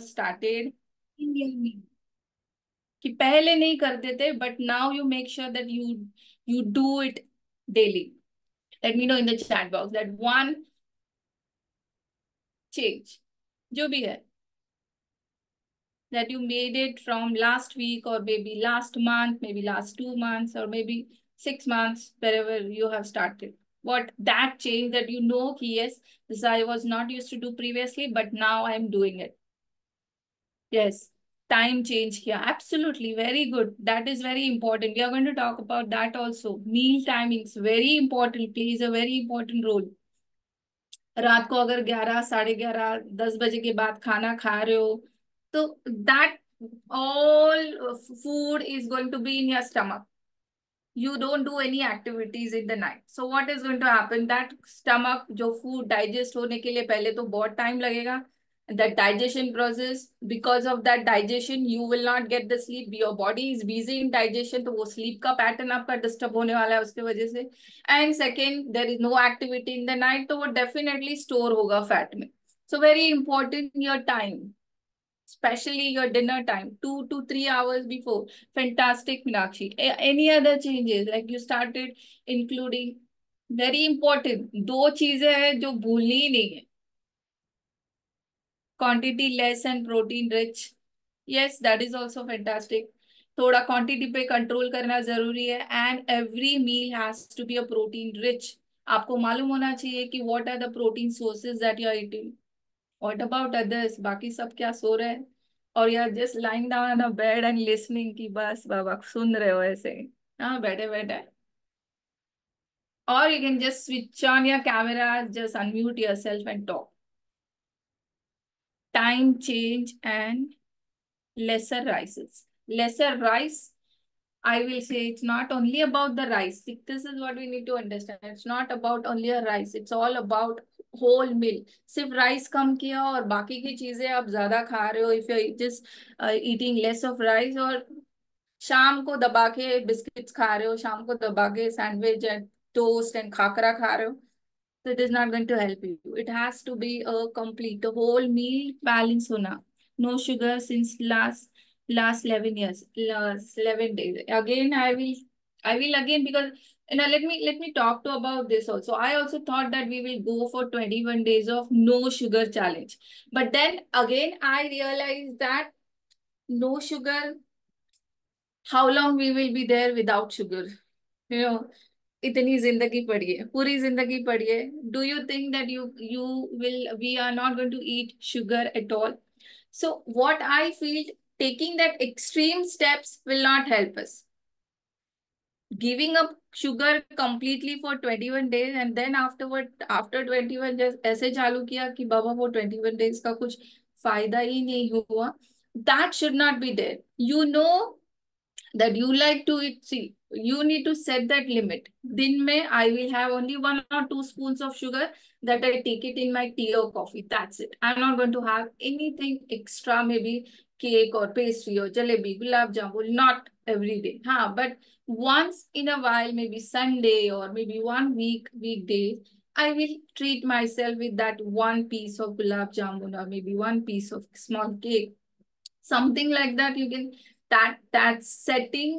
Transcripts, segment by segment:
started Indian me कि पहले नहीं करते थे but now you make sure that you do it daily. Let me know in the chat box that one change जो भी है that you made it from last week or maybe last month, maybe last 2 months or maybe 6 months, wherever you have started. What that change that you know, yes, this I was not used to do previously, but now I am doing it. Yes, time change here. Absolutely, very good. That is very important. We are going to talk about that also. Meal timings, very important, plays a very important role. रात को अगर 11, 11:30, 10 बजे के बाद खाना खा रहे हो तो that all food is going to be in your stomach. You don't do any activities in the night. So what is going to happen? That stomach, जो food digest होने के लिए पहले तो बहुत time लगेगा. That digestion process, because of that digestion, you will not get the sleep. Your body is busy in digestion, तो वो sleep का pattern आपका disturb होने वाला है उसके वजह से. And second, there is no activity in the night, तो वो definitely store होगा fat में. So very important your time, especially your dinner time, 2 to 3 hours before. Fantastic, Meenakshi. Any other changes like you started including? Very important. दो चीजें हैं जो भूलनी ही नहीं है. Quantity less and protein rich. Yes, that is also fantastic. थोड़ा quantity पे control करना जरूरी है and every meal has to be a protein rich. आपको मालूम होना चाहिए कि what are the protein sources that you are eating. What about others? बाकी सब क्या सो रहे हैं और you are just lying down on a bed and listening कि बस बाबा सुन रहे हो ऐसे. हाँ, बैठे बैठे. और you can just switch on your camera, just unmute yourself and talk. Time change and lesser rices. Lesser rice, I will say it's not only about the rice. This is what we need to understand. It's not about only a rice. It's all about whole meal. सिर्फ rice कम किया और बाकी की चीजें आप ज्यादा खा रहे हो. If you just eating less of rice और शाम को दबा के बिस्किट्स खा रहे हो, शाम को दबा के sandwich and toast and khakhra खा रहे हो, so it is not going to help you. It has to be a complete, a whole meal balance hona. No sugar since last 11 years, last 11 days. Again, I will again because let me talk to about this also. I also thought that we will go for 21 days of no sugar challenge, but then again I realized that no sugar. How long we will be there without sugar? You know, इतनी जिंदगी पड़ी है, पूरी जिंदगी पड़ी है. Do you think that you will we are not going to eat sugar at all? So what I feel, taking that extreme steps will not help us. Giving up sugar completely for 21 days and then after 21 just ऐसे चालू किया कि बाबा वो 21 days का कुछ फायदा ही नहीं हुआ. That should not be there. You know that you like to eat. See, you need to set that limit. Din mein I will have only 1 or 2 spoons of sugar that I take it in my tea or coffee. That's it. I'm not going to have anything extra, maybe cake or pastry or jalebi, gulab jamun, not every day. But once in a while, maybe Sunday or maybe one weekdays, I will treat myself with that one piece of gulab jamun or maybe one piece of small cake, something like that. You can that setting,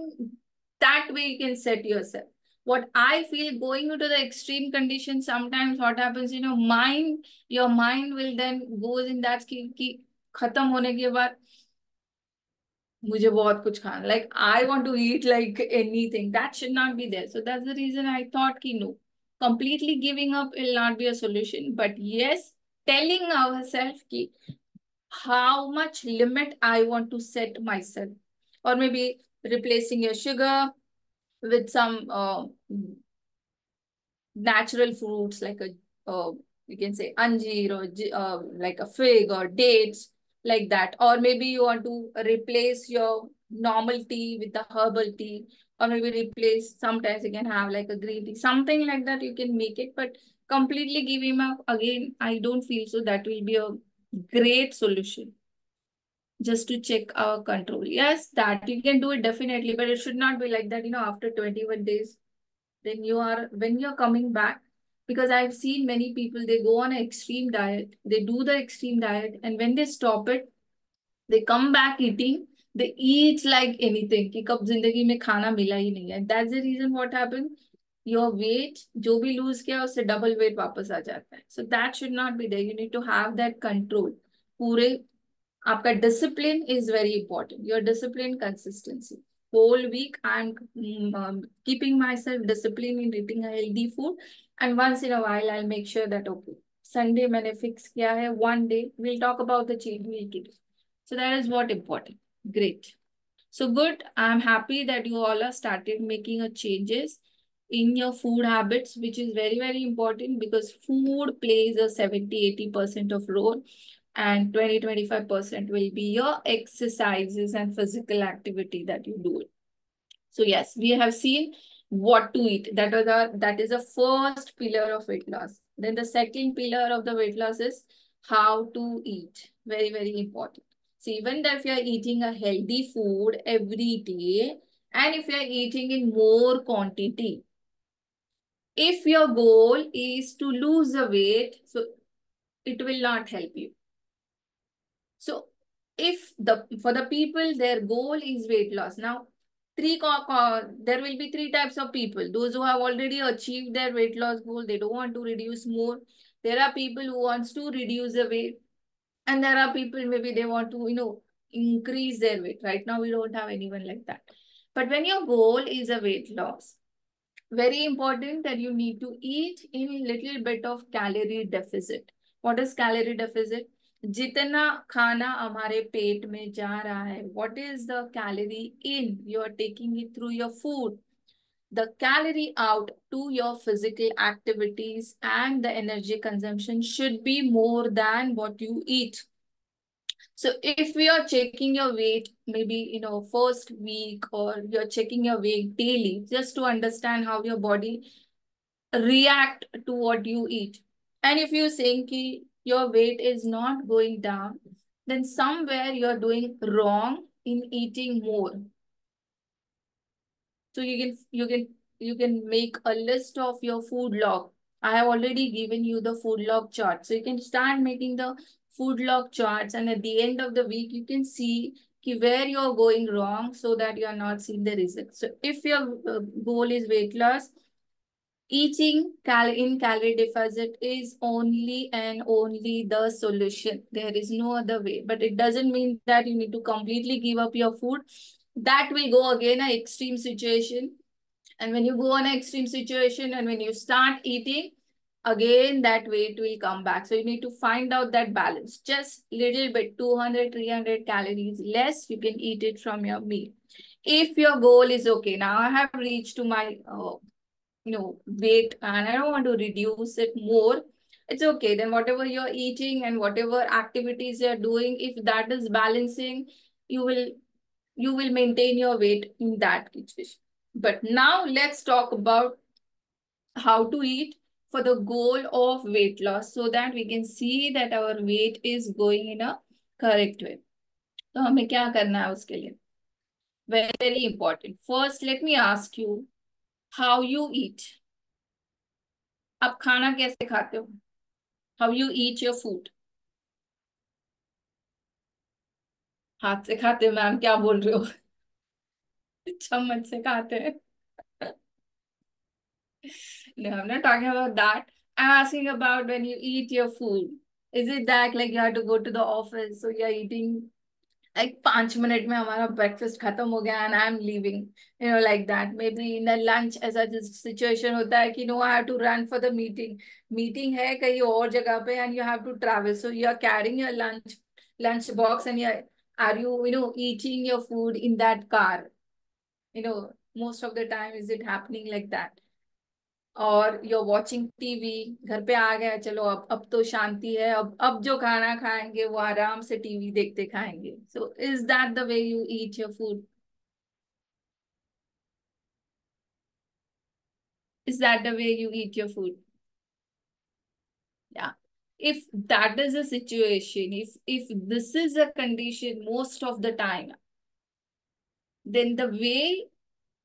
that way you can set yourself. What I feel, going into the extreme condition, sometimes what happens, your mind will then goes in that कि खत्म होने के बाद मुझे बहुत कुछ खाना, like I want to eat like anything. That should not be there. So that's the reason I thought कि no, completely giving up will not be a solution, but yes, telling ourselves कि how much limit I want to set myself. Or maybe replacing your sugar with some natural fruits like you can say anjeer or like a fig or dates, like that. Or maybe you want to replace your normal tea with the herbal tea, or maybe replace, sometimes you can have like a green tea, something like that you can make it. But completely giving up, again, I don't feel so that will be a great solution. Just to check our control. Yes, that you can do it definitely, but it should not be like that, after 21 days, then when you're coming back, because I've seen many people, they go on an extreme diet, they do the extreme diet, and when they stop it, They come back eating, they eat like anything कि कब जिंदगी में खाना मिला ही नहीं है. That's the reason what happened. Your weight जो भी lose किया उससे double weight वापस आ जाता है. So that should not be there. You need to have that control. पूरे आपका discipline is very important. Your discipline consistency. Whole week I'm keeping myself disciplined in eating a healthy food, and once in a while I'll make sure that okay, Sunday मैंने fix किया है, one day we'll talk about the cheat meal today. So that is what important. Great. So good. I'm happy that you all are started making a changes in your food habits, which is very, very important because food plays a 70-80% of role, and 20-25% will be your exercises and physical activity that you do. So yes, we have seen what to eat. That is a first pillar of weight loss. Then the second pillar of the weight loss is how to eat. Very, very important. So even if you are eating a healthy food every day, and if you are eating in more quantity, if your goal is to lose the weight, so it will not help you. So if for the people, their goal is weight loss. Now, there will be three types of people. Those who have already achieved their weight loss goal, they don't want to reduce more. There are people who wants to reduce the weight. And there are people, maybe they want to, increase their weight. Right now, we don't have anyone like that. But when your goal is a weight loss, very important that you need to eat in a little bit of calorie deficit. What is calorie deficit? जितना खाना हमारे पेट में जा रहा है, what is the calorie in? You are taking it through your food. The calorie out to your physical activities and the energy consumption should be more than what you eat. So if we are checking your weight, maybe, first week, or you're checking your weight daily, just to understand how your body react to what you eat. And if you think your weight is not going down, then somewhere you're doing wrong in eating more. So you can make a list of your food log. I have already given you the food log chart. So you can start making the food log charts, and at the end of the week, you can see where you're going wrong so that you are not seeing the results. So if your goal is weight loss, eating in calorie deficit is only and only the solution. There is no other way. But it doesn't mean that you need to completely give up your food. That will go again an extreme situation. And when you go on an extreme situation and when you start eating, again that weight will come back. So you need to find out that balance. Just little bit, 200, 300 calories less, you can eat it from your meal. If your goal is okay, now I have reached to my weight and I don't want to reduce it more, it's okay. Then whatever you're eating and whatever activities you're doing, if that is balancing, you will maintain your weight in that situation. But now let's talk about how to eat for the goal of weight loss so that we can see that our weight is going in a correct way. तो हमें क्या करना है उसके लिए? Very, very important. First, let me ask you how you eat. आप खाना कैसे खाते हो? How you eat your food? हाथ से खाते हो मैम, क्या बोल रहे हो? चम्मच से खाते हैं? No, I'm not talking about that. I'm asking about when you eat your food. Is it that like you have to go to the office, so you're eating like 5 minutes में हमारा breakfast खत्म हो गया and I'm leaving, like that. Maybe in the lunch ऐसा situation होता है कि no, I have to run for the meeting. Meeting है कहीं और जगह पे and you have to travel. So you are carrying your lunch box and are you eating your food in that car? Most of the time is it happening like that? और you're watching TV, घर पे आ गया, चलो अब तो शांति है, अब जो खाना खाएंगे वो आराम से टीवी देखते खाएंगे. So is that the way you eat your food? Is that the way you eat your food? Yeah. If that is a situation, if this is a condition most of the time, then the way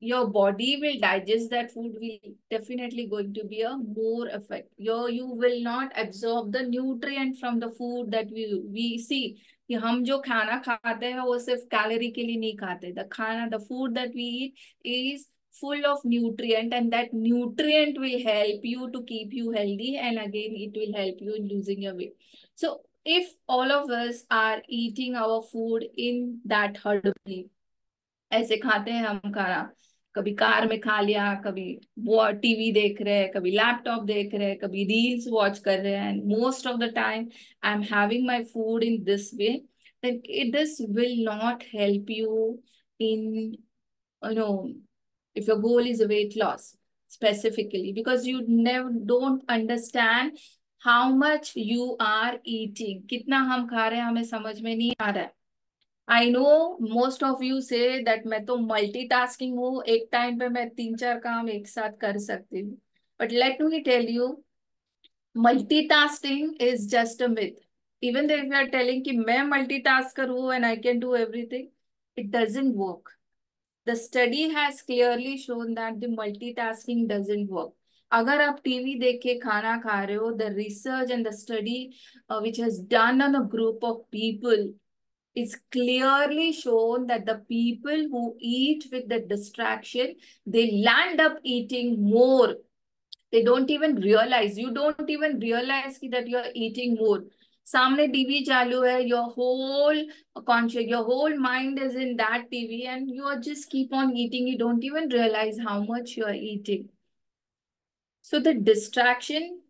your body will digest that food will definitely going to be a more effect. You will not absorb the nutrient from the food that we see. कि हम जो खाना खाते हैं वो सिर्फ calorie के लिए नहीं खाते. The food that we eat is full of nutrient, and that nutrient will help you to keep you healthy, and again it will help you in losing your weight. So if all of us are eating our food in that herd way, ऐसे खाते हैं हम खाना, कभी car में खा लिया, कभी वो टीवी देख रहे हैं, कभी लैपटॉप देख रहे हैं, कभी रील्स वॉच कर रहे हैं, and most of the time I am having my food in this way, then this will not help you in, you know, if your goal is a weight loss specifically, because you never don't understand how much you are eating. कितना हम खा रहे हैं हमें समझ में नहीं आ रहा है. I know most of you say that मैं तो मल्टीटास्किंग हूँ, एक टाइम पे मैं 3-4 काम एक साथ कर सकती हूँ. But let me tell you, multitasking is just a myth. Even if you are telling कि मैं मल्टीटास्क करूँ and I can do everything, it doesn't work. The study has clearly shown that the multitasking doesn't work. अगर आप TV देख के खाना खा रहे हो, the research and the study which has done on a group of people, it's clearly shown that the people who eat with the distraction, they land up eating more. They don't even realize, you don't even realize that you're eating more. सामने TV चालू है, your whole conscious, your whole mind is in that TV, and you are just keep on eating. You don't even realize how much you are eating. So the distraction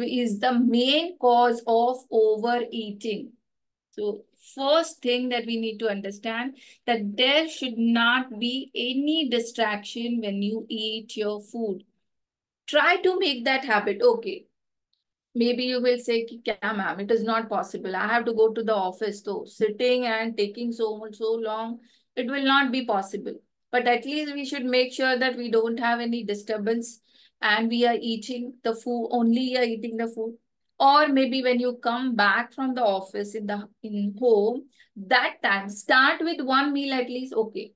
is the main cause of overeating. So first thing that we need to understand, that there should not be any distraction when you eat your food. Try to make that habit. Okay, maybe you will say कि क्या ma'am, it is not possible, I have to go to the office, so sitting and taking so long, it will not be possible. But at least we should make sure that we don't have any disturbance, and we are eating the food, only you are eating the food. Or maybe when you come back from the office in home, that time start with one meal at least. Okay,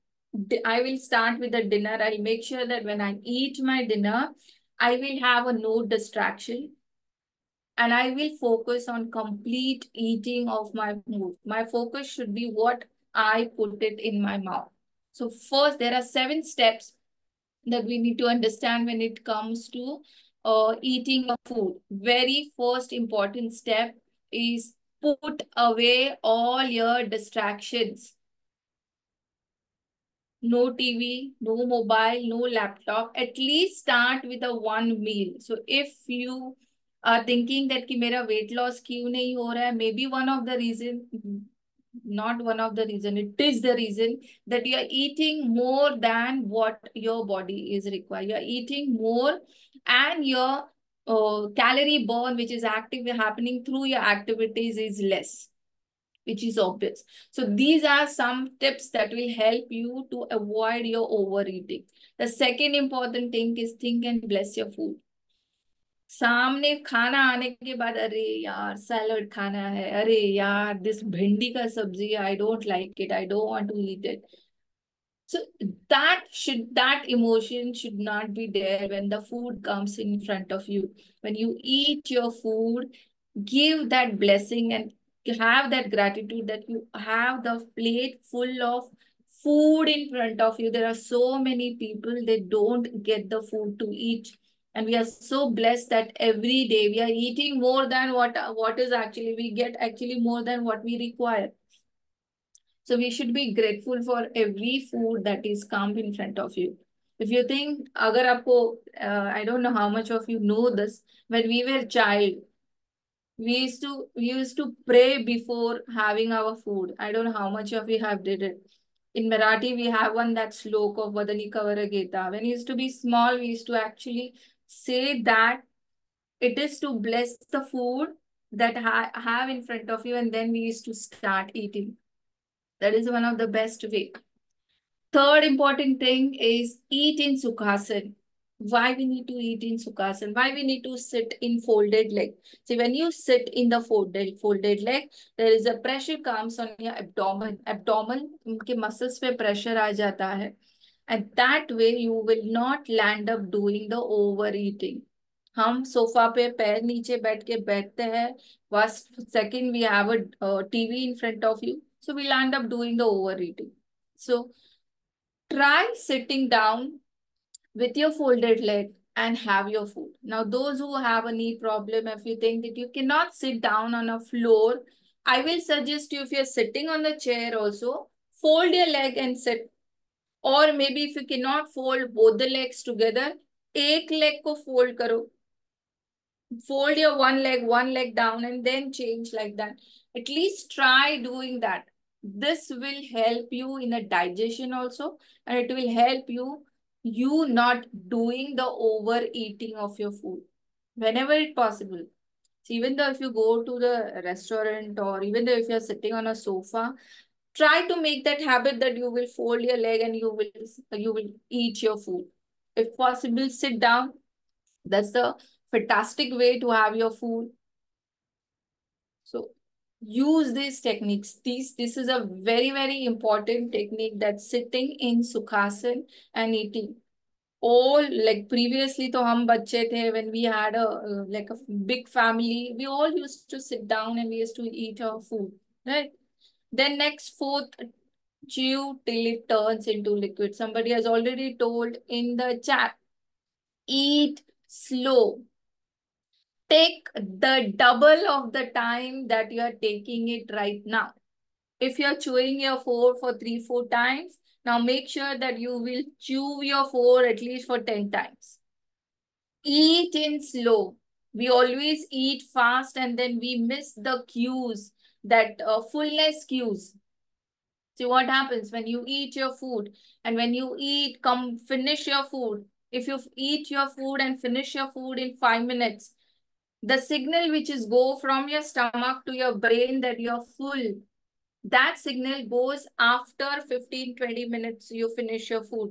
I will start with the dinner. I'll make sure that when I eat my dinner, I will have a no distraction, and I will focus on complete eating of my food. My focus should be what I put it in my mouth. So first, there are 7 steps that we need to understand when it comes to eating of food. Very first important step is put away all your distractions. No TV, no mobile, no laptop. At least start with a one meal. So if you are thinking that कि मेरा weight loss क्यों नहीं हो रहा है, maybe one of the reason, not one of the reason, it is the reason that you are eating more than what your body is required. You are eating more, and your calorie burn, which is active happening through your activities, is less, which is obvious. So these are some tips that will help you to avoid your overeating. The second important thing is think and bless your food. सामने खाना आने के बाद, अरे यार salad खाना है, अरे यार दिस भिंडी का सब्जी, I don't like it, I don't want to eat it. So that emotion should not be there when the food comes in front of you. When you eat your food, give that blessing and have that gratitude that you have the plate full of food in front of you. There are so many people, they don't get the food to eat. And we are so blessed that every day we are eating more than what is actually, we get actually more than what we require. So we should be grateful for every food that is come in front of you. If you think, agar aapko, I don't know how much of you know this, when we were child, we used to pray before having our food. I don't know how much of you have did it. In Marathi, we have one that slok of Vadani Kavara Geta. When we used to be small, we used to actually say that it is to bless the food that have in front of you, and then we used to start eating. That is one of the best way. Third important thing is eat in Sukhasana. Why we need to eat in Sukhasana? Why we need to sit in folded leg? See, when you sit in the folded leg, there is a pressure comes on your abdomen. Abdomen के muscles पे pressure आ जाता है. And that way you will not land up doing the overeating. हम sofa पे पैर नीचे बैठ के बैठते हैं, first second we have a TV in front of you, so we'll end up doing the overeating. So try sitting down with your folded leg and have your food. Now, those who have a knee problem, if you think that you cannot sit down on a floor, I will suggest you, if you're sitting on the chair also, fold your leg and sit. Or maybe if you cannot fold both the legs together, एक leg को fold करो, fold your one leg down and then change like that. At least try doing that. This will help you in a digestion also, and it will help you not doing the overeating of your food whenever it possible. So even though if you go to the restaurant, or even though if you're sitting on a sofa, try to make that habit that you will fold your leg and you will eat your food. If possible, sit down. That's the fantastic way to have your food. So use these techniques. This is a very, very important technique, that sitting in Sukhasana and eating. All, like previously to hum bacche the, when we had a like a big family, we all used to sit down and we used to eat our food, right? Then next, fourth, chew till it turns into liquid. Somebody has already told in the chat, eat slow. Take the double of the time that you are taking it right now. If you're chewing your food for 3-4 times, now make sure that you will chew your food at least for 10 times. Eat in slow. We always eat fast and then we miss the cues, that fullness cues. See what happens when you eat your food, and when you eat, come finish your food. If you eat your food and finish your food in 5 minutes, the signal which is go from your stomach to your brain that you're full, that signal goes after 15-20 minutes you finish your food.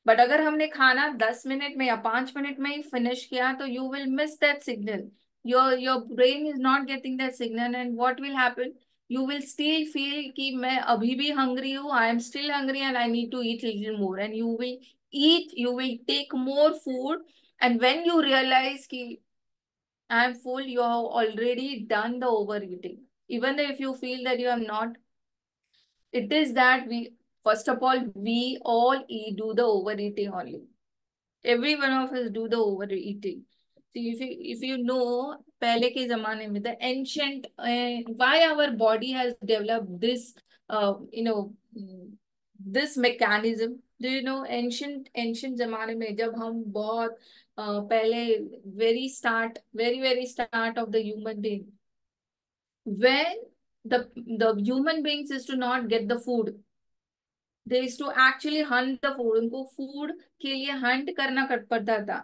But अगर हमने खाना 10 minute में या 5 minute में ही finish किया, तो you will miss that signal. Your brain is not getting that signal, and what will happen, you will still feel कि मैं अभी भी hungry हूँ, I am still hungry and I need to eat little more, and you will take more food, and when you realize कि I am full, you have already done the overeating. Even though if you feel that you are not, it is that we, first of all, we all do the overeating only. Every one of us do the overeating. So if you know, पहले के ज़माने में, the ancient, why our body has developed this, this mechanism. Do you know, ancient ज़माने में, जब हम बहुत पहले, very start of the human being, when the human beings is to not get the food, they is to actually hunt the food. उनको food के लिए hunt करना पड़ता था.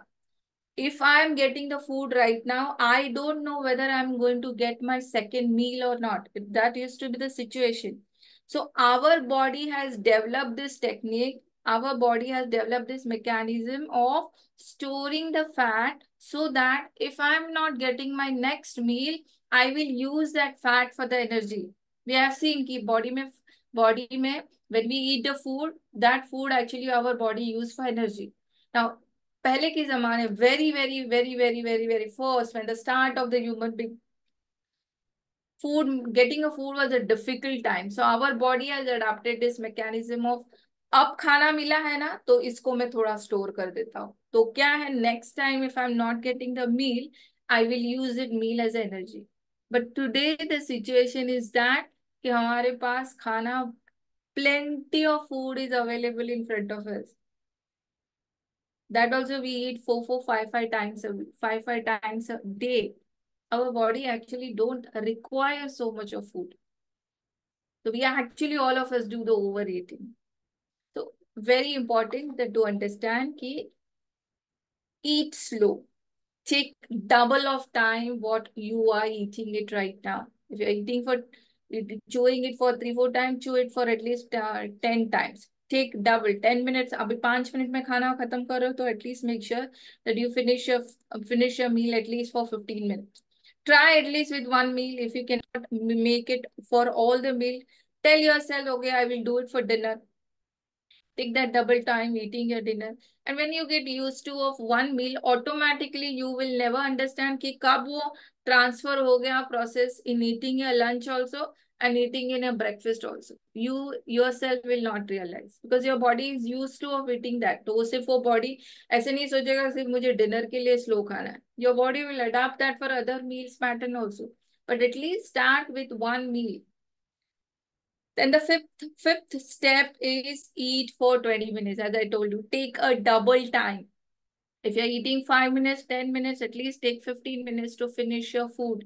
If I am getting the food right now, I don't know whether I'm going to get my second meal or not. That used to be the situation. So our body has developed this technique. Our body has developed this mechanism of storing the fat, so that if I'm not getting my next meal, I will use that fat for the energy. We have seen कि body में when we eat the food, that food actually our body use for energy. Now, पहले के जमाने, very first, when the start of the human being, getting a food was a difficult time. So our body has adapted this mechanism of, अब खाना मिला है ना, तो इसको मैं थोड़ा स्टोर कर देता हूँ. तो क्या है, next time if I am not getting the meal, I will use it meal as energy. But today the situation is that कि हमारे पास खाना, plenty of food is available in front of us. That also we eat 5 times a week, 5 times a day. Our body actually don't require so much of food. So we actually, all of us do the overeating. So very important that to understand कि eat slow. Take double of time what you are eating it right now. If you're chewing it for 3-4 times, chew it for at least 10 times. Take double 10 minutes. अभी 5 minute में खाना खत्म करो, तो at least make sure that you finish your meal at least for 15 minutes. Try at least with one meal. If you cannot make it for all the meal, tell yourself, okay, I will do it for dinner. Take that double time eating your dinner. And when you get used to of one meal, automatically you will never understand कि कब वो transfer हो गया process in eating your lunch also and eating in a breakfast also. You yourself will not realize because your body is used to of eating that. तो सिर्फ वो body ऐसे नहीं सोचेगा सिर्फ मुझे dinner के लिए slow खाना है. Your body will adapt that for other meals pattern also. But at least start with one meal. Then the fifth step is eat for 20 minutes. As I told you, take a double time. If you're eating 5 minutes, 10 minutes, at least take 15 minutes to finish your food.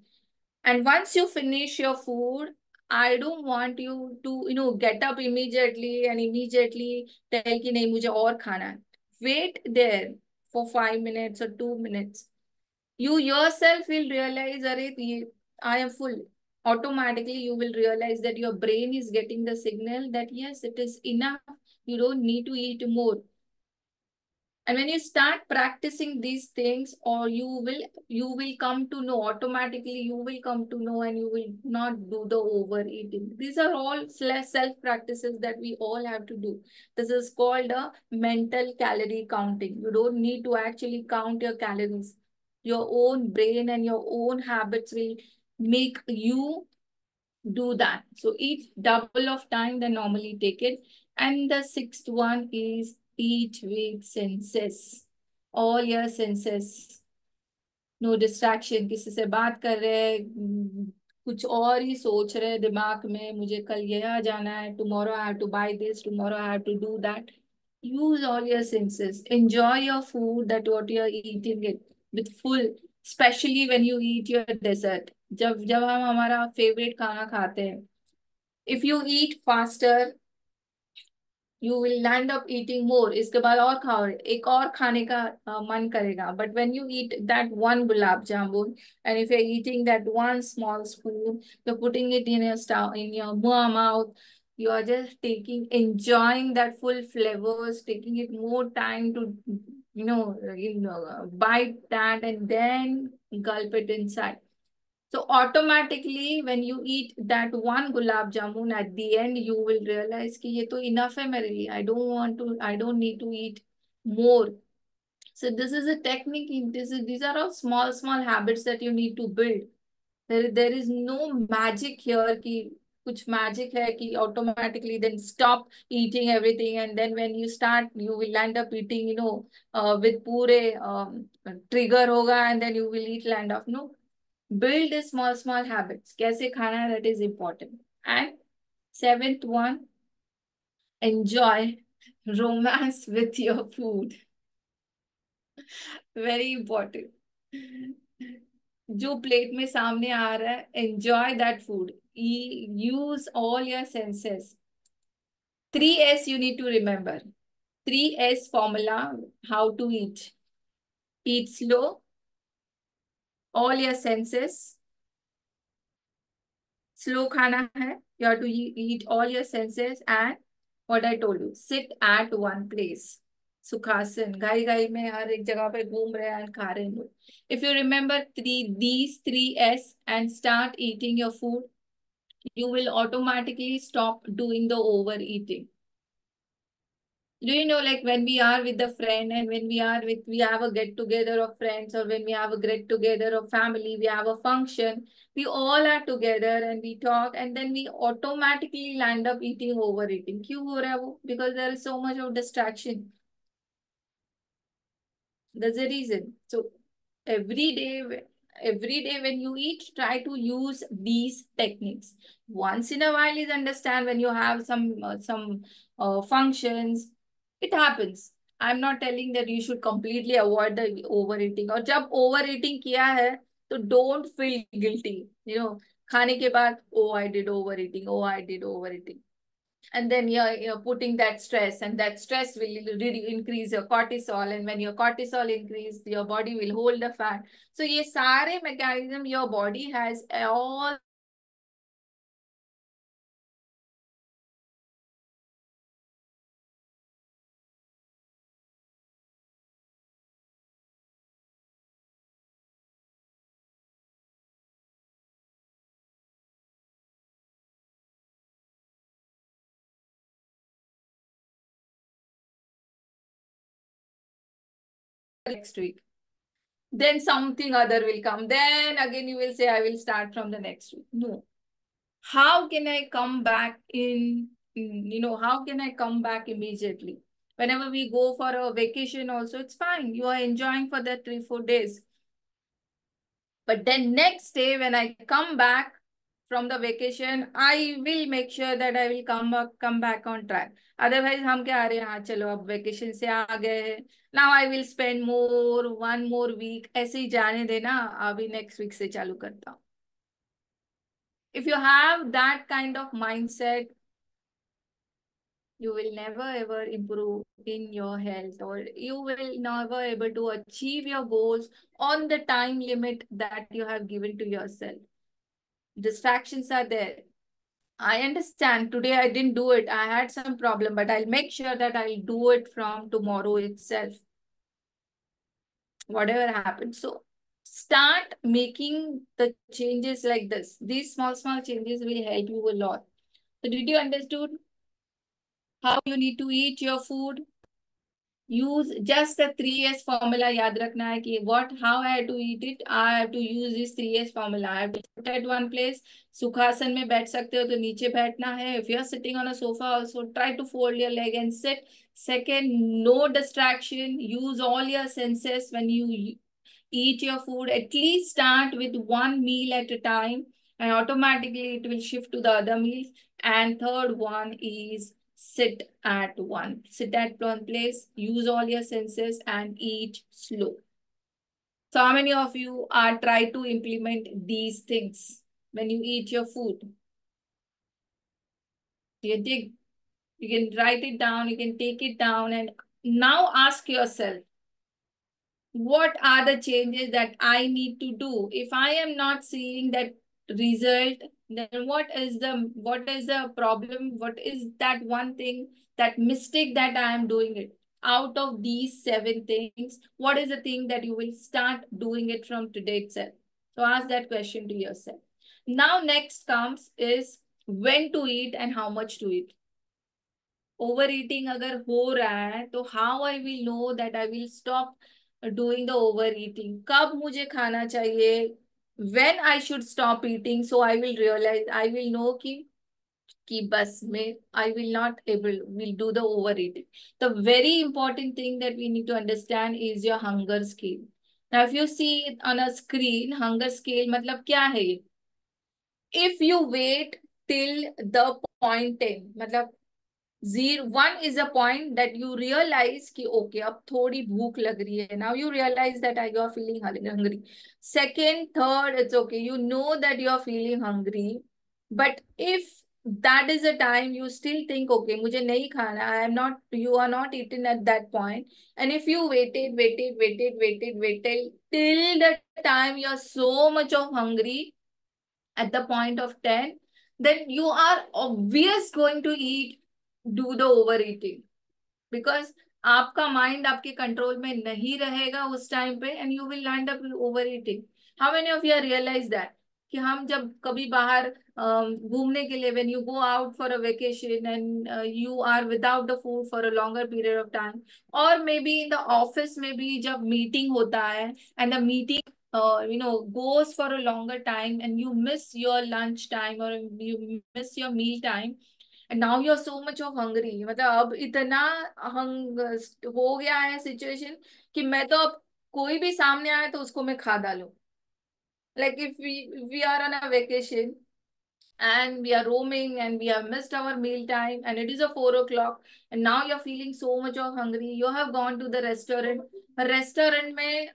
And once you finish your food, I don't want you to, get up immediately and immediately tell कि नहीं मुझे और खाना है. Wait there for 5 minutes or 2 minutes. You yourself will realize, अरे ये I am full. Automatically, you will realize that your brain is getting the signal that yes, it is enough. You don't need to eat more. And when you start practicing these things, or you will come to know automatically, you will come to know and you will not do the overeating. These are all self practices that we all have to do. This is called a mental calorie counting. You don't need to actually count your calories. Your own brain and your own habits will make you do that. So eat double of time than normally take it. And the sixth one is eat with senses. All your senses. No distraction. किसी से बात कर रहे हैं, कुछ और ही सोच रहे हैं दिमाग में, मुझे कल यहाँ जाना है, tomorrow I have to buy this, tomorrow I have to do that. Use all your senses. Enjoy your food that what you are eating it with full. Specially when you eat your dessert. जब जब हम हमारा favourite खाना खाते हैं, if you eat faster you will land up eating more. इसके बाद और खाओ, एक और खाने का मन करेगा. But when you eat that one gulab jamun and if you eating that one small spoon, you putting it in your mouth, you are just taking enjoying that full flavors, taking it more time to bite that and then gulp it inside. So automatically, when you eat that one gulab jamun, at the end you will realize कि ये तो enough है मेरे लिए. I don't need to eat more. So this is a technique. These are all small habits that you need to build. There is no magic here कि कुछ magic है कि automatically then stop eating everything and then when you start you will end up eating with पूरे trigger होगा and then you will eat land of. No. Build small habits. कैसे खाना है, that is important. And seventh one, enjoy romance with your food. Very important. जो plate में सामने आ रहा है, enjoy that food. Use all your senses. 3S you need to remember. 3S formula, how to eat. Eat slow, all your senses. Slow खाना है. You have to eat all your senses and what I told you, sit at one place. सुखासन. घाई घाई में हर एक जगह पे घूम रहे हैं खा रहे हैं. If you remember these 3S and start eating your food, you will automatically stop doing the overeating. Do you know, like when we are with the friend and when we have a get together of friends, or when we have a get together of family, we have a function, we all are together and we talk and then we automatically land up eating overeating. क्यों हो रहा है वो? Because there is so much of distraction. That's the reason. So every day, every day when you eat, try to use these techniques. Once in a while is understand when you have some functions, it happens. I'm not telling that you should completely avoid the overeating. और जब overeating किया है, तो don't feel guilty. खाने के बाद, oh I did overeating, oh I did overeating. And then you're putting that stress and that stress will really increase your cortisol, and when your cortisol increase your body will hold the fat. So ये सारे mechanism your body has all next week. Then something other will come. Then again you will say, I will start from the next week. No. How can I come back how can I come back immediately? Whenever we go for a vacation also, it's fine. You are enjoying for that 3-4 days. But then next day when I come back from the vacation, I will make sure that I will come back on track. Otherwise हम क्या, अरे हाँ चलो अब vacation से आ गए, now I will spend more 1 more week, ऐसे ही जाने देना, अभी next week से चालू करता हूँ. If you have that kind of mindset, you will never ever improve in your health, or you will never able to achieve your goals on the time limit that you have given to yourself. Distractions are there. I understand today I didn't do it, I had some problem, but I'll make sure that I'll do it from tomorrow itself, whatever happens. So start making the changes like this. These small changes will help you a lot. So did you understood how you need to eat your food? Use just the 3S formula. याद रखना है कि what, how I have to eat it. I have to use this 3S formula. I have to sit at one place. सुखासन में बैठ सकते हो तो नीचे बैठना है. If you are sitting on a sofa also, try to fold your leg and sit. Second, no distraction. Use all your senses when you eat your food. At least start with one meal at a time, and automatically it will shift to the other meals. And third one is sit at one place, use all your senses and eat slow. So how many of you are try to implement these things when you eat your food? You can write it down, you can take it down, and now ask yourself, what are the changes that I need to do? If I am not seeing that result, then what is the problem? What is that one thing, that mistake that I am doing it? Out of these 7 things, what is the thing that you will start doing it from today itself? So ask that question to yourself. Now next comes is when to eat and how much to eat. Overeating अगर हो रहा है तो how I will know that I will stop doing the overeating? कब मुझे खाना चाहिए? When I should stop eating, so I will realize, I will know कि बस में I will not able will do the overeating. The very important thing that we need to understand is your hunger scale. Now if you see it on a screen, hunger scale मतलब क्या है ये? If you wait till the point 10, मतलब 1 is a point that you realize कि okay अब थोड़ी भूख लग रही है. Now you realize that you are feeling hungry. Second, third, it's okay. You know that you are feeling hungry. But if that is a time you still think okay मुझे नहीं खाना, you are not eating at that point. And if you waited till the time you are so much of hungry at the point of 10, then you are obvious going to do the overeating, because आपका mind आपके control में नहीं रहेगा उस time पे, and you will land up overeating. How many of you realize that कि हम जब कभी बाहर घूमने के लिए, when you go out for a vacation and you are without the food for a longer period of time, और may be in the office में भी जब मीटिंग होता है and the meeting goes for a longer time and you miss your lunch time or you miss your meal time, and now you're so much of hungry. मतलब अब इतना हंग हो गया है सिचुएशन कि मैं तो अब कोई भी सामने आए तो उसको मैं खा डालूं. Like if we are on a vacation and we are roaming and we have missed our meal time and it is a 4 o'clock, and now you're feeling so much of hungry, you have gone to the restaurant में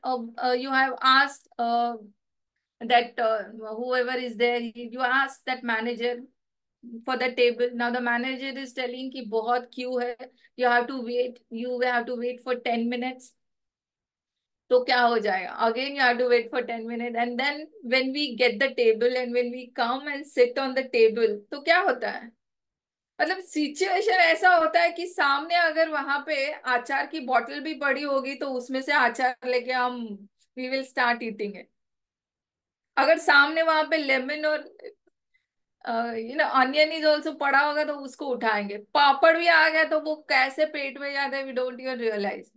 you have asked that whoever is there, you ask that manager for the table. Now the manager is telling कि बहुत queue है, you have to wait for 10 minutes. तो क्या हो जाएगा? Again you have to wait for 10 minutes, and then when we get the table and when we come and sit on the table, तो क्या होता है? मतलब सिचुएशन ऐसा होता है कि सामने अगर वहां पे अचार की बोतल भी पड़ी होगी तो उसमें से अचार लेके हम we will start eating it. अगर सामने वहां पे लेमन और ऑनियन इज ऑल्सो पड़ा होगा तो उसको उठाएंगे. पापड़ भी आ गया तो वो कैसे पेट में जाता है, we don't even realise.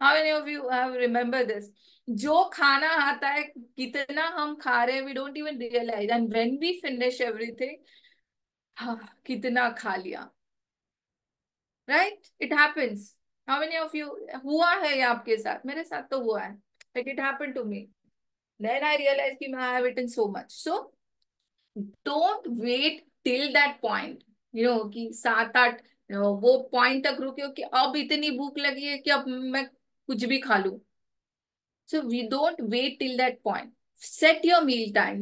How many of you have remember this? जो खाना आता है कितना हम खा रहे हैं, we don't even realize, and when we finish everything, हाँ, कितना खा लिया, right? It happens. How many of you हुआ है ये आपके साथ? मेरे साथ तो हुआ है. Like it happened to me. Then I realized कि I have eaten so much. So don't wait till that point. कि 7-8 वो पॉइंट तक रुके हो कि अब इतनी भूख लगी है कि अब मैं कुछ भी खा लूं. So we don't wait till that point. Set your meal time.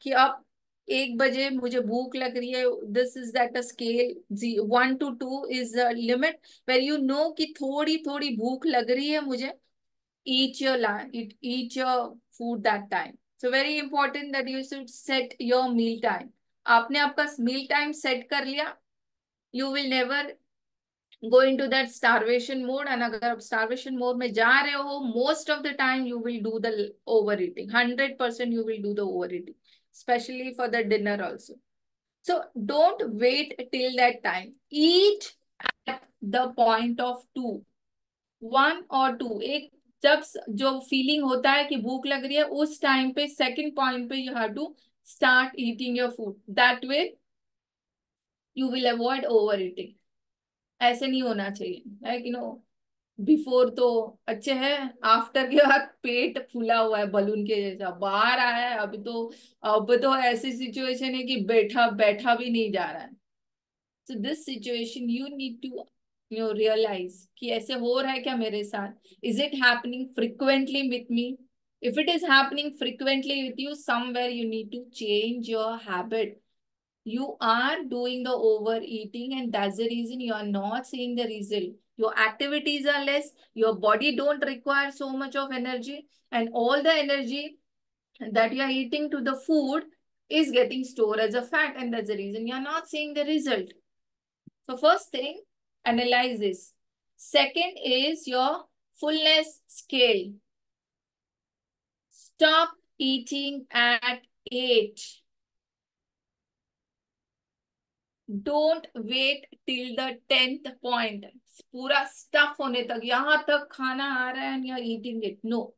कि अब 1 बजे मुझे भूख लग रही है. This is at a scale 1 to 2 is a limit where कि थोड़ी थोड़ी भूख लग रही है मुझे. Eat your food that time. So very important that you should set your meal time. आपने आपका meal time set कर लिया, you will never go into that starvation mode. And अगर आप starvation mode में जा रहे हो, most of the time you will do the overeating. 100% you will do the overeating, especially for the dinner also. So don't wait till that time. Eat at the point of 2, 1 or 2. एक जब जो feeling होता है कि भूख लग रही है, उस टाइम पे सेकंड पॉइंट पे you have to start eating your food. That way you will avoid overeating. ऐसे नहीं होना चाहिए. लाइक बिफोर तो अच्छे है, आफ्टर के बाद पेट फूला हुआ है बलून के जैसा बाहर आया है. अब तो ऐसी सिचुएशन है कि बैठा बैठा भी नहीं जा रहा है. So this situation you need to realize कि ऐसे हो रहा है क्या मेरे साथ. Is it happening frequently with me? If it is happening frequently with you, somewhere you need to change your habit. You are doing the overeating, and that's the reason you are not seeing the result. Your activities are less, your body don't require so much of energy, and all the energy that you are eating to the food is getting stored as a fat, and that's the reason you are not seeing the result. So first thing, analyze this. Second is your fullness scale. Stop eating at 8. Don't wait till the 10th point. पूरा stuff होने तक, यहां तक खाना आ रहा है and you're eating it. No.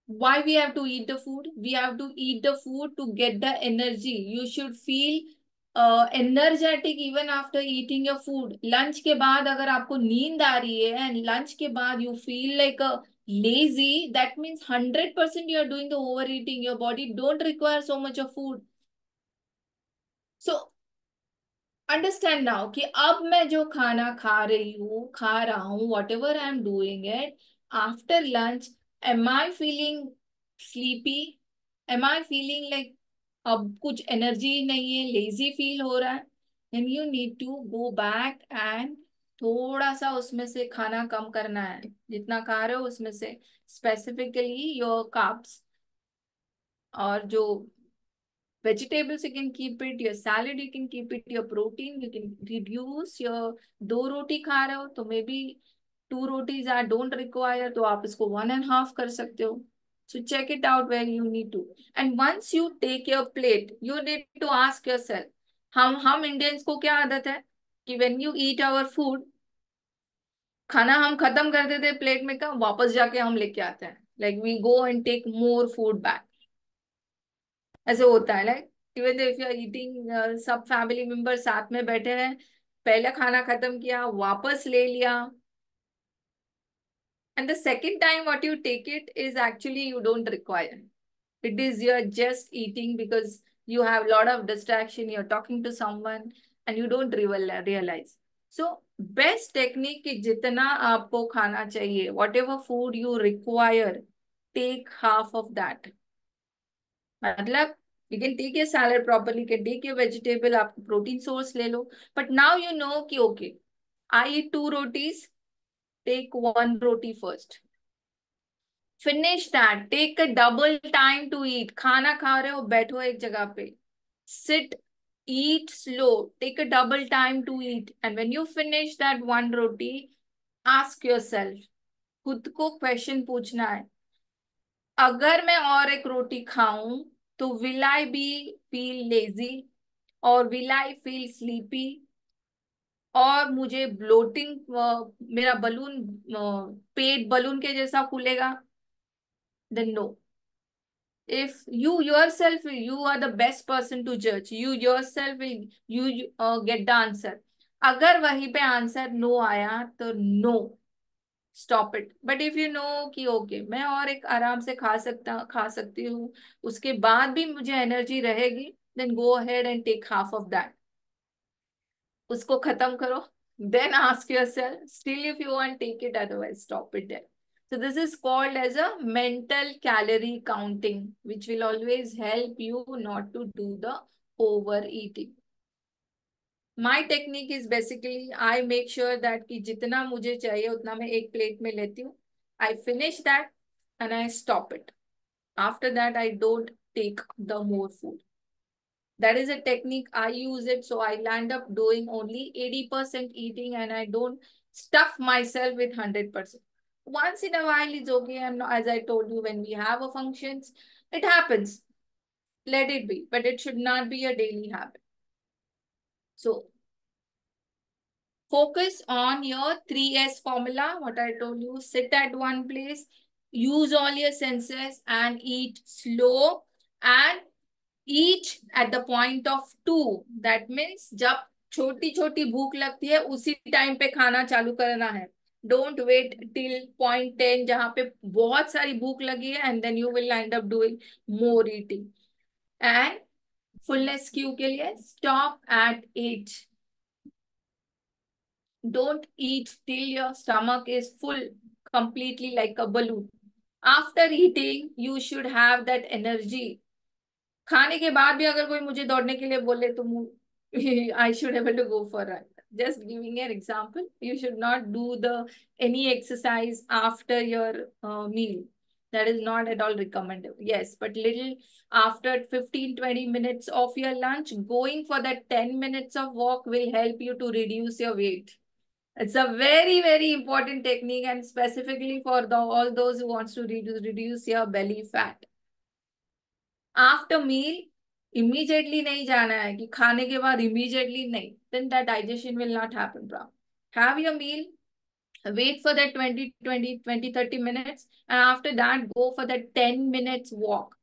Why we have to eat the food? We have to eat the food to get the energy. You should feel energetic even after eating your food. Lunch के बाद अगर आपको नींद आ रही है and lunch के बाद you feel like a lazy, that means 100% you are doing the overeating. Your body don't require so much of food. So understand now कि अब मैं जो खाना खा रहा हूँ, whatever I am doing it after lunch, am I feeling sleepy? Am I feeling like अब कुछ एनर्जी नहीं है, लेजी फील हो रहा है? Then you need to go back and थोड़ा सा उसमें से खाना कम करना है. जितना खा रहे हो उसमें से स्पेसिफिकली योर कार्ब्स और जो vegetables you can keep it, your salad you can keep it, your protein you can reduce. your 2 रोटी खा रहे हो तो maybe 2 rotis are don't require, तो आप इसको 1.5 कर सकते हो. So check it out where you need to. And once you take your plate, you need to ask yourself, हम इंडियंस को क्या आदत है कि when you eat our food, खाना हम खत्म कर देते हैं प्लेट में का, वापस जाके हम लेके आते हैं. Like we go and take more food back. ऐसे होता है. Like even if you are eating, सब फैमिली मेंबर साथ में बैठे हैं, पहले खाना खत्म किया, वापस ले लिया, and the second time what you take it is actually you don't require. It is you're just eating because you have a lot of distraction, you're talking to someone and you don't realize. So best technique कि जितना आपको खाना चाहिए, whatever food you require, take half of that. मतलब you can take your salad properly, you can take your vegetable, आप protein source ले लो. But now you know कि okay, I eat 2 rotis, take 1 roti first. Finish that. Take a double time to eat. खाना खा रहे हो, बैठो एक जगह पे. Sit, eat slow. Take a double time to eat. And when you finish that 1 roti, ask yourself, खुद को क्वेश्चन पूछना है, अगर मैं और एक रोटी खाऊं तो will I be feel lazy और विल आई फील स्लीपी और मुझे ब्लोटिंग, मेरा बलून, पेट बलून के जैसा फूलेगा, then no. If you yourself, you are the best person to judge. You yourself will get the answer. अगर वहीं पे आंसर नो आया तो no, stop it. But if you know कि ओके मैं और एक आराम से खा सकती हूँ, उसके बाद भी मुझे एनर्जी रहेगी, then go ahead and take half of that. उसको खत्म करो. Then ask yourself, still if you want, take it, otherwise stop it there. So this is called as a mental calorie counting, which will always help you not to do the overeating. My technique is basically I make sure that कि जितना मुझे चाहिए उतना मैं एक plate में लेती हूँ. I finish that and I stop it. After that I don't take the more food. That is a technique I use it, so I land up doing only 80% eating and I don't stuff myself with 100%. Once in a while it's okay, and as I told you, when we have a functions, it happens. Let it be, but it should not be a daily habit. So focus on your 3S formula, what I told you. Sit at one place, use all your senses and eat slow and eat at the point of 2. That means जब छोटी छोटी भूख लगती है उसी time पे खाना चालू करना है. Don't wait till point 10 जहां पे बहुत सारी भूख लगी है and then you will end up doing more eating. And fullness Q के लिए stop at 8. Don't eat till your stomach is full, completely like a balloon. After eating, you should have that energy. खाने के बाद भी अगर कोई मुझे दौड़ने के लिए बोले तो I should able to go for it. Just giving an example, you should not do the any exercise after your meal. That is not at all recommended. Yes, but little after 15-20 minutes of your lunch, going for that 10 minutes of walk will help you to reduce your weight. It's a very, very important technique, and specifically for all those who wants to reduce your belly fat. After meal, immediately नहीं जाना है कि खाने के बाद immediately नहीं. Then that digestion will not happen, bro. Have your meal, wait for that 20-30 minutes, and after that go for that 10 minutes walk.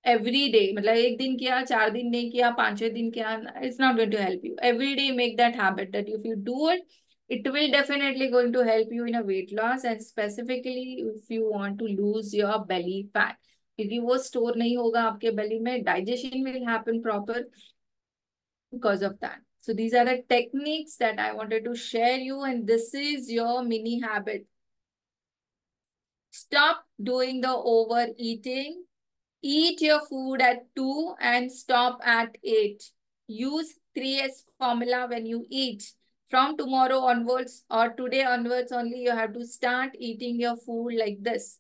Every day, मतलब एक दिन किया, 4 दिन नहीं किया, 5 दिन किया, it's not going to help you. Every day make that habit that if you do it, it will definitely going to help you in a weight loss, and specifically if you want to lose your belly fat. क्योंकि वो store नहीं होगा आपके belly में, digestion will happen proper because of that. So these are the techniques that I wanted to share you, and this is your mini habit. Stop doing the overeating. Eat your food at 2 and stop at 8. Use 3S formula when you eat. From tomorrow onwards or today onwards only, you have to start eating your food like this.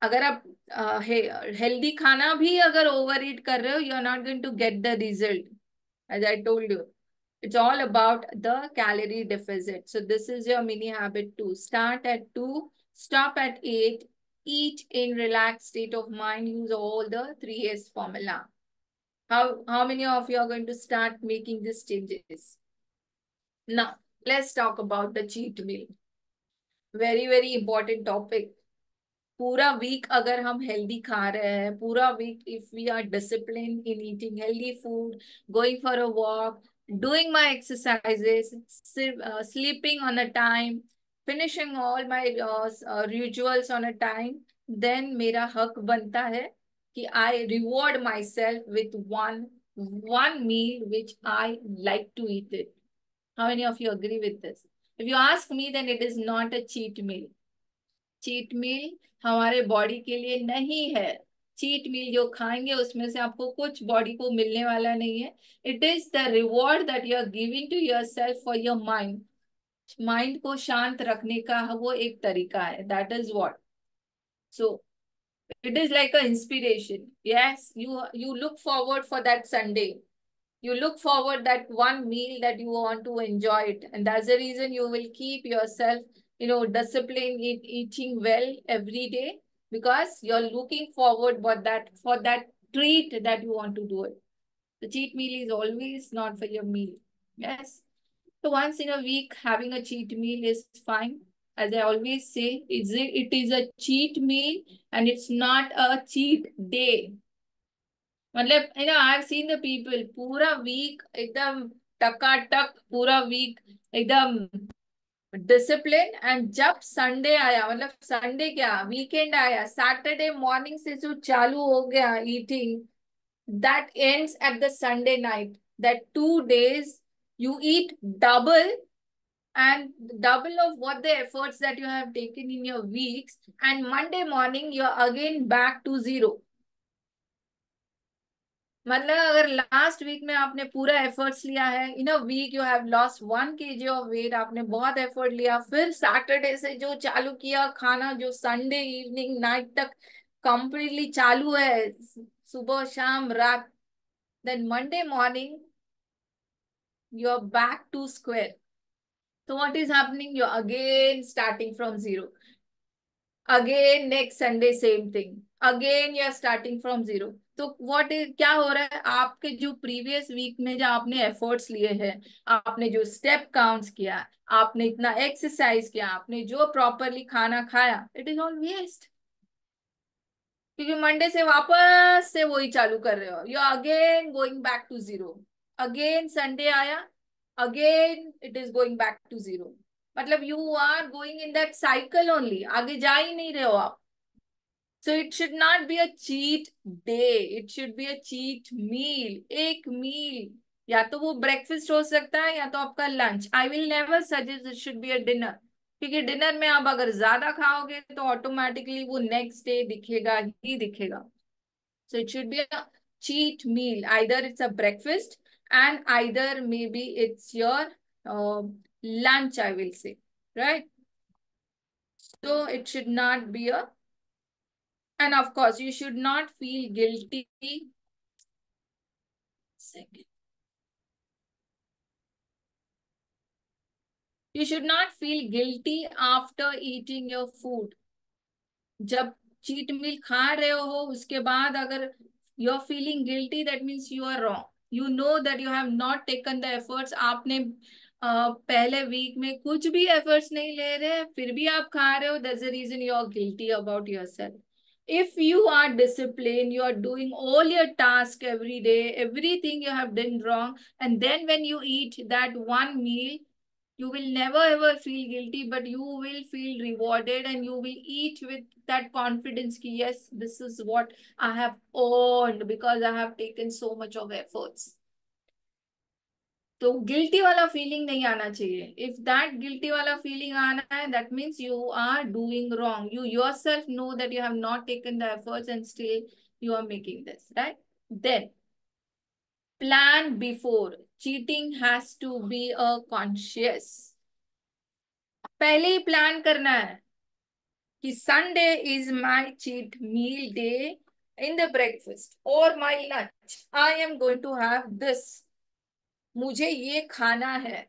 अगर आप healthy खाना भी अगर over ईट कर रहे हो, you are not going to get the result. As I told you, it's all about the calorie deficit. So this is your mini habit 2. Start at 2, stop at 8, eat in relaxed state of mind, use all the 3S formula. How many of you are going to start making these changes? Now, let's talk about the cheat meal. Very, very important topic. पूरा week अगर हम healthy खा रहे हैं, पूरा week if we are discipline in eating healthy food, going for a walk, doing my exercises, sleeping on a time, finishing all my rituals on a time, then मेरा हक बनता है कि I reward myself with one meal which I like to eat it. How many of you agree with this? If you ask me, then it is not a cheat meal. Cheat meal हमारे body के लिए नहीं है. Cheat meal जो खाएंगे उसमें से आपको कुछ बॉडी को मिलने वाला नहीं है. It is the reward that you are giving to yourself for your mind. Mind को शांत रखने का वो एक तरीका है. That is what. So it is like a inspiration. Yes, you look forward for that Sunday. You look forward that one meal that you want to enjoy it, and that's the reason you will keep yourself, disciplined in eating well every day, because you're looking forward for that treat that you want to do it. The cheat meal is always not for your meal. Yes. So once in a week, having a cheat meal is fine. As I always say, it is a cheat meal and it's not a cheat day. मतलब I have seen the people पूरा week एकदम टकाटक पूरा week एकदम discipline, and जब Sunday आया मतलब Sunday क्या weekend आया, सैटरडे मॉर्निंग से जो चालू हो गया eating, that ends at the Sunday night. That 2 days you eat double, and double of what the efforts that you have taken in your weeks, and Monday morning you're again back to zero. मतलब अगर last week में आपने पूरा efforts लिया है, in a week you have lost 1 kg of weight, आपने बहुत effort लिया, फिर सैटरडे से जो चालू किया खाना, जो संडे इवनिंग नाइट तक कंप्लीटली चालू है, सुबह शाम रात, then Monday morning you are back to square. So what is happening? You're again starting from zero. Again next Sunday same thing. Again you're starting from zero. तो what is क्या हो रहा है, आपके जो प्रीवियस वीक में जो आपने एफर्ट्स लिए हैं, आपने जो स्टेप काउंट्स किया, आपने इतना एक्सरसाइज किया, आपने जो प्रॉपरली खाना खाया, इट इज ऑल वेस्ट. क्योंकि मंडे से वापस से वही चालू कर रहे हो, you are again going back to zero. Again Sunday आया, again it is going back to zero. मतलब you are going in that cycle only, आगे जा ही नहीं रहे हो आप. So it should not be a cheat day. It should be a cheat meal. एक meal या तो वो ब्रेकफास्ट हो सकता है या तो आपका lunch. I will never suggest it should be a dinner, क्योंकि डिनर में आप अगर ज्यादा खाओगे तो ऑटोमेटिकली वो नेक्स्ट डे दिखेगा ही दिखेगा. So it should be a cheat meal. Either it's a breakfast and either maybe it's your lunch, I will say, right? So it should not be a, and of course you should not feel guilty. Second. You should not feel guilty after eating your food. जब cheat meal खा रहे हो उसके बाद अगर you are feeling guilty, that means you are wrong. You know that you have not taken the efforts. आपने पहले week में कुछ भी एफर्ट्स नहीं ले रहे, फिर भी आप खा रहे हो, that's the reason you are guilty about yourself. If you are disciplined, you are doing all your tasks every day, everything you have done wrong, and then when you eat that one meal, you will never ever feel guilty, but you will feel rewarded and you will eat with that confidence ki, yes, this is what I have earned because I have taken so much of efforts. तो guilty वाला feeling नहीं आना चाहिए. If that guilty वाला feeling आना है, that means you are doing wrong. You yourself know that you have not taken the efforts and still you are making this, right? Then plan before. Cheating has to be a conscious. पहले ही plan करना है कि Sunday is my cheat meal day. In the breakfast और my lunch I am going to have this, मुझे ये खाना है.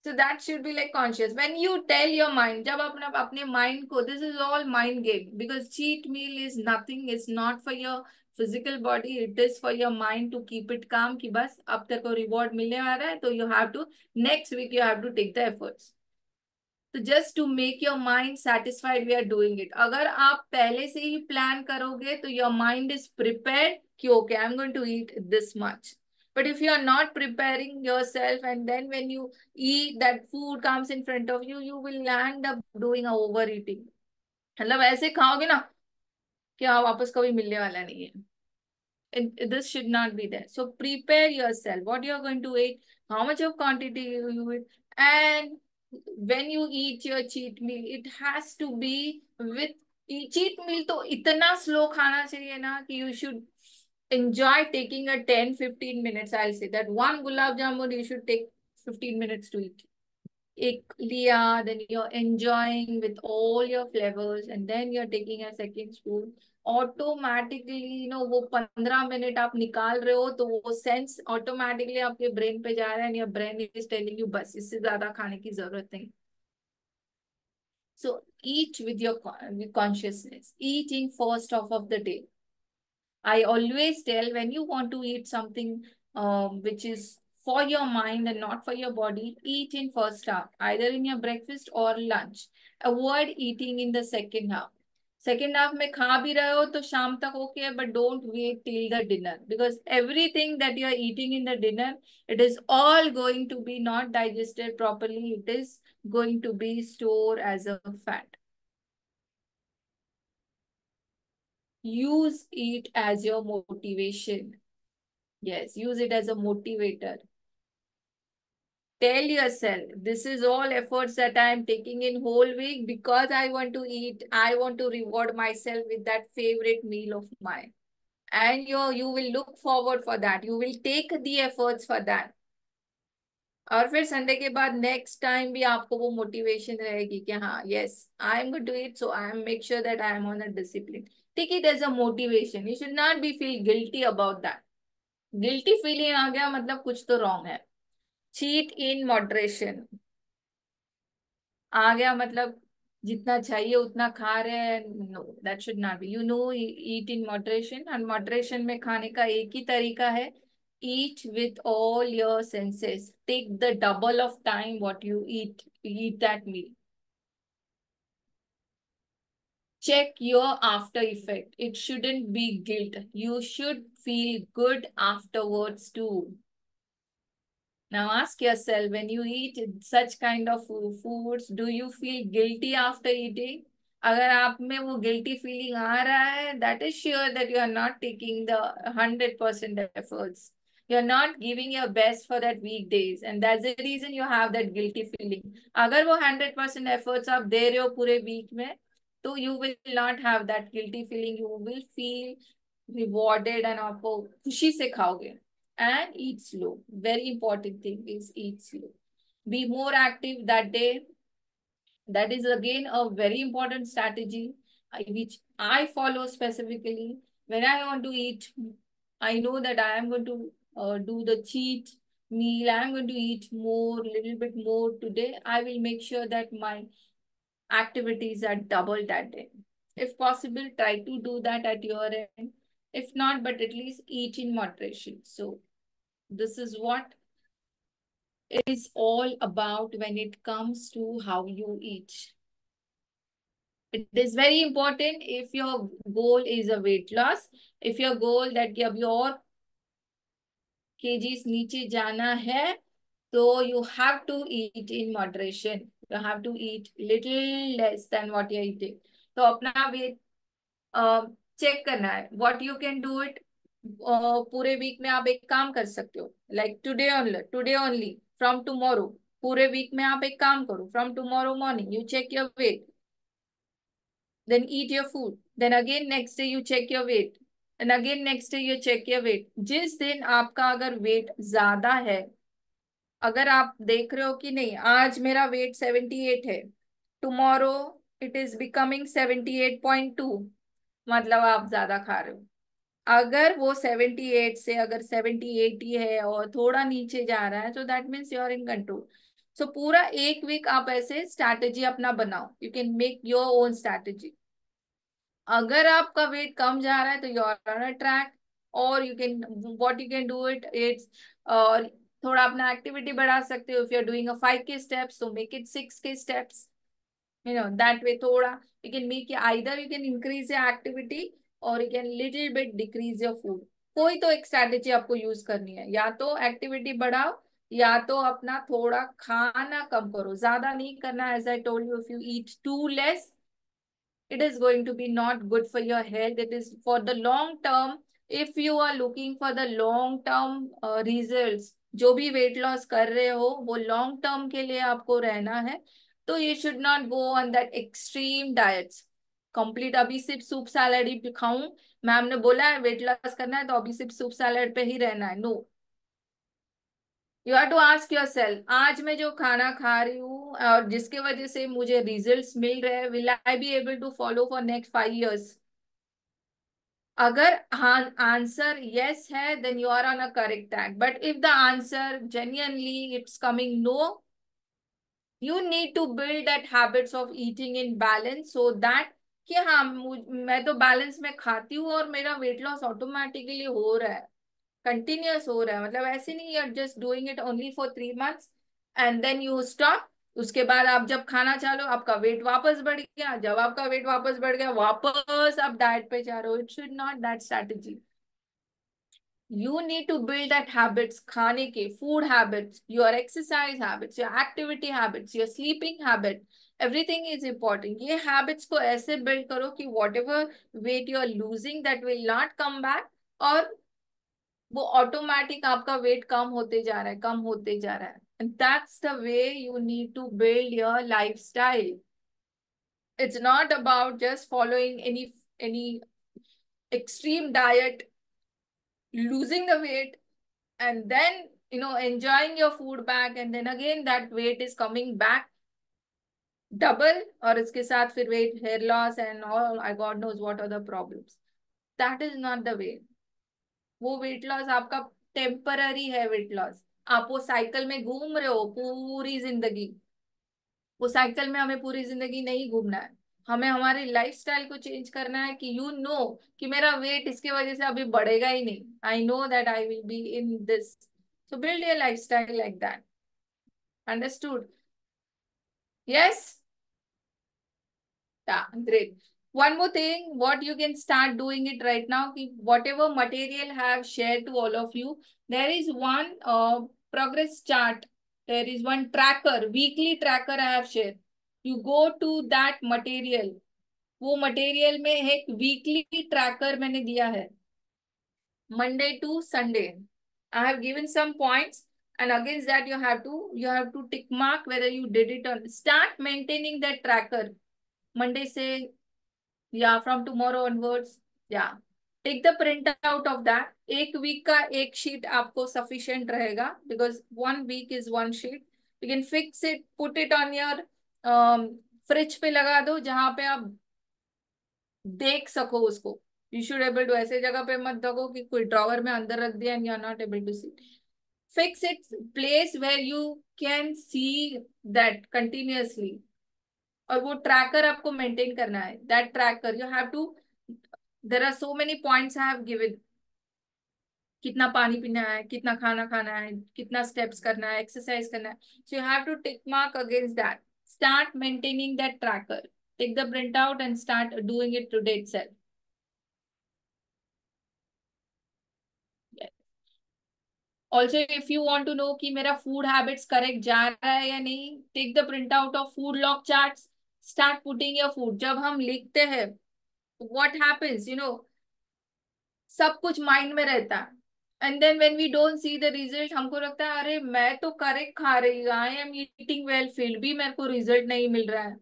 So that should be like conscious. When you tell your mind, जब अपना अपने mind को, this is all mind game, because cheat meal is nothing. It's not for your physical body. It is for your mind to keep it calm. कि बस अब तक को reward मिलने वाला है, तो you have to, next week you have to take the efforts. तो just to make your mind satisfied we are doing it. अगर आप पहले से ही प्लान करोगे तो योर माइंड इज प्रिपेयर्ड कि okay I am going to eat this much. But if you are not preparing yourself and then when you eat that food comes in front of you, you will end up doing a overeating. मतलब ऐसे खाओगे ना कि हाँ वापस कभी मिलने वाला नहीं है. This should not be there. So prepare yourself what you are going to eat, how much of quantity you eat, and when you eat your cheat meal, it has to be with, cheat meal तो इतना slow खाना चाहिए ना कि you should enjoy taking a 10-15 minutes. I'll say that one gulab jamun you should take 15 minutes to eat. एक लिया, then you're enjoying with all your flavors and then you're taking a second spoon. Automatically वो 15 minute आप निकाल रहे हो तो वो sense automatically आपके ब्रेन पे जा रहा है, your brain is telling you बस इससे ज्यादा खाने की जरूरत नहीं. So eat with your consciousness, eating first of the day. I always tell when you want to eat something which is for your mind and not for your body, eat in first half, either in your breakfast or lunch. Avoid eating in the second half. Second half में खा भी रहे हो तो शाम तक okay, but don't wait till the dinner, because everything that you are eating in the dinner, it is all going to be not digested properly. It is going to be stored as a fat. Use it as your motivation. Yes, use it as a motivator. Tell yourself, this is all efforts that I am taking in whole week because I want to eat. I want to reward myself with that favorite meal of mine. And you will look forward for that. You will take the efforts for that. और फिर Sunday के बाद next time भी आपको वो motivation रहेगी कि हाँ, yes, I am going to it, so I am make sure that I am on a discipline. Take it as a motivation. You should not be feel guilty about that. Guilty feeling आ गया मतलब कुछ तो wrong है. Cheat in moderation आ गया मतलब जितना चाहिए उतना खा रहे हैं. No, that should not be. You know, eat in moderation. और मॉडरेशन में खाने का एक ही तरीका है, eat with all your senses. Take the double of time what you eat that meal. Check your after effect. It shouldn't be guilt. You should feel good afterwards too. Now ask yourself, when you eat such kind of foods, do you feel guilty after eating? अगर आप में वो guilty feeling आ रहा है, that is sure that you are not taking the 100% efforts. You are not giving your best for that weekdays, and that's the reason you have that guilty feeling. अगर वो 100% efforts आप दे रहे हो पूरे week में, तो you will not have that guilty feeling. You will feel rewarded and आपको खुशी से खाओगे. And eat slow. Very important thing is eat slow. Be more active that day. That is again a very important strategy which I follow specifically. When I want to eat, I know that I am going to do the cheat meal. I am going to eat more, little bit more today. I will make sure that my activities are double that day. If possible, try to do that at your end. If not, but at least eat in moderation. So this is what it is all about when it comes to how you eat. It is very important if your goal is a weight loss, if your goal that अब your kgs नीचे जाना है, तो you have to eat in moderation. You have to eat little less than what you're eating. तो अपना weight check करना है. What you can do it, पूरे वीक में आप एक काम कर सकते हो, like today only, from tomorrow. पूरे वीक में आप एक काम करो, from tomorrow morning you check your weight, then eat your food, then again next day you check your weight, and again next day you check your weight. जिस दिन आपका अगर वेट ज्यादा है, अगर आप देख रहे हो कि नहीं आज मेरा वेट 78 है, टुमारो इट इज बिकमिंग 78.2, मतलब आप ज्यादा खा रहे हो. अगर वो 78 से अगर 70-80 है और थोड़ा नीचे जा रहा है, तो that means you are in control. So पूरा एक वीक आप ऐसे स्ट्रैटेजी अपना बनाओ. You can make your own strategy. अगर आपका वेट कम जा रहा है तो you are on a track. और you can, what you can do it, it's और थोड़ा अपना एक्टिविटी बढ़ा सकते हो. If you are doing a 5K steps, तो make it 6K steps. That way thoda you can make it, either you can increase your activity or you can little bit decrease your food. कोई तो एक strategy आपको use करनी है, या तो activity बढ़ाओ या तो अपना थोड़ा खाना कम करो. ज्यादा नहीं करना. As I told you, if you eat too less, it is going to be not good for your health. It is for the long term. If you are looking for the long term results, जो भी weight loss कर रहे हो वो long term के लिए आपको रहना है, तो you should not go on that extreme diets. Complete अभी सिर्फ सूप सैलड ही खाऊं, मैम ने बोला है वेट लॉस करना है तो अभी सिर्फ सूप सैलड पे ही रहना है. No, you have to ask yourself, आज मैं जो खाना खा रही हूँ और जिसके वजह से मुझे रिजल्ट्स मिल रहे हैं, will I be able to follow for next 5 years? अगर हाँ आंसर यस है, then you are on a correct track. But if the answer genuinely it's coming no, you need to build that habits of eating in balance, so that कि हाँ मैं तो balance में खाती हूँ और मेरा वेट लॉस ऑटोमेटिकली हो रहा है. कंटिन्यूअस हो रहा है, मतलब ऐसे नहीं, you are just doing it only for 3 months and then you stop. उसके बाद आप जब खाना चालो आपका वेट वापस बढ़ गया, जब आपका वेट वापस बढ़ गया वापस आप डाइट पे जा रहे हो। It should not that strategy. You need to build that habits, खाने के food habits, your exercise habits, your activity habits, your sleeping habit, everything is important. ये habits को ऐसे build करो कि whatever weight you are losing that will not come back, और वो automatic आपका वेट कम होते जा रहा है, कम होते जा रहा है। And that's the way you need to build your lifestyle. It's not about just following any extreme diet, losing the weight, and then enjoying your food back, and then again that weight is coming back double, और इसके साथ फिर weight hair loss and all, I god knows what other problems. That is not the way. वो weight loss आपका temporary है। Weight loss, आप वो cycle में घूम रहे हो पूरी जिंदगी, वो साइकिल में हमें पूरी जिंदगी नहीं घूमना है। हमें हमारी लाइफस्टाइल को चेंज करना है कि कि मेरा वेट इसके वजह से अभी बढ़ेगा ही नहीं। I know that I will be in this, so build your lifestyle like that. Understood? Yes? Yeah, great. One more thing, what you can start doing it right now, whatever material I have shared to all of you, there is one progress chart, there is one tracker, weekly tracker I have shared. You go to that material, वो material में एक weekly tracker मैंने दिया है, Monday to Sunday. I have given some points, and against that you have to tick mark whether you did it or start maintaining that tracker. Monday से या from tomorrow onwards, या take the print out of that. एक week का एक sheet आपको sufficient रहेगा, because 1 week is 1 sheet. You can fix it, put it on your fridge पे लगा दो जहां पे आप देख सको उसको। यू शुड एबल टू, ऐसे जगह पे मत रखो कि कोई ड्रॉवर में अंदर रख दिया and you are not able to see. Fix it place where you can see that continuously, और वो ट्रैकर आपको मेंटेन करना है। That tracker you have to, there are so many points I have given, कितना पानी पीना है, कितना खाना खाना है, कितना स्टेप्स करना है, एक्सरसाइज करना है। So you have to tick mark against that, start maintaining that tracker, take the print out and start doing it today itself. Also if you want to know कि मेरा फूड हैबिट्स करेक्ट जा रहा है या नहीं, take the print out of food log charts, start putting your food. जब हम लिखते हैं, व्हाट हैपेंस, सब कुछ माइंड में रहता है, and then when we don't see the result, हमको लगता है अरे मैं तो करेक्ट खा रही हूँ, आई एम ईटिंग वेल, फिर भी मेरे को रिजल्ट नहीं मिल रहा है,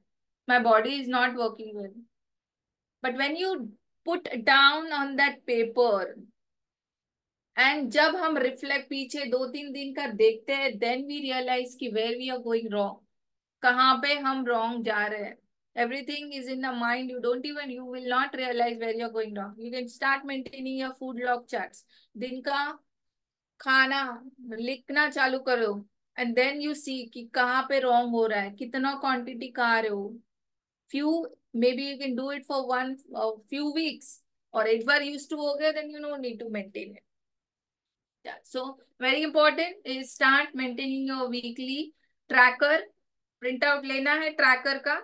my body is not working well. But when you put down on that paper, and जब हम रिफ्लेक्ट पीछे 2-3 दिन का देखते हैं, देन वी रियलाइज कि where we are going wrong, कहाँ पे हम रॉन्ग जा रहे हैं। Everything is in the mind. You will not realize where you're going wrong. You can start maintaining your food log charts. दिन का खाना लिखना चालू करो, एंड देन यू सी कि कहाँ पे रॉन्ग हो रहा है, कितना क्वांटिटी खा रहे हो। Few, maybe you can do it for one few weeks, और एक बार यूज टू हो गया, then you no need to maintain it. Yeah, so very important is start maintaining your weekly tracker. Print out लेना है tracker का,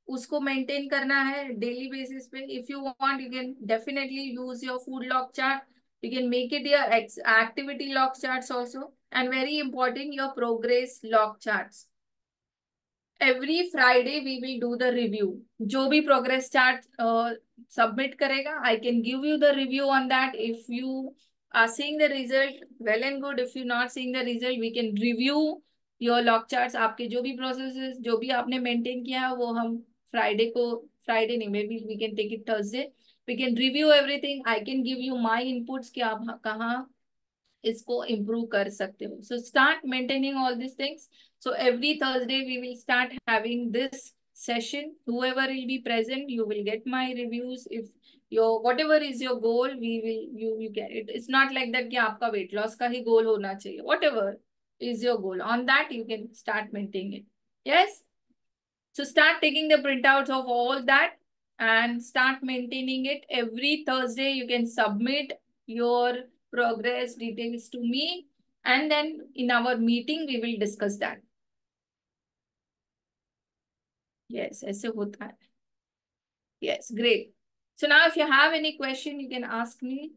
उसको maintain करना है डेली बेसिस पे। If you want you can definitely use your food log chart, you can make it your activity log charts also, and very important your progress log charts. Every Friday we will do the review. जो भी progress chart submit करेगा, I can give you the review on that. If you are seeing the result, well and good. If you not seeing the result, we can review your log charts. आपके जो भी process, जो भी आपने maintain किया है, वो हम फ्राइडे को, फ्राइडे नहीं, maybe we can take it Thursday, we can review everything. I can give you my inputs कि आप कहाँ इसको इम्प्रूव कर सकते हो। So start maintaining all this things. So every Thursday we will start having this session. Whoever will be present, you will get my reviews. If your whatever is your goal, we will you get it. It's not like that कि आपका weight loss का ही goal होना चाहिए। Whatever is your goal, on that you can start maintaining it. Yes. So start taking the printouts of all that and start maintaining it. Every Thursday you can submit your progress details to me, and then in our meeting we will discuss that. Yes, ऐसे होता है. Yes, great. So now if you have any question, you can ask me.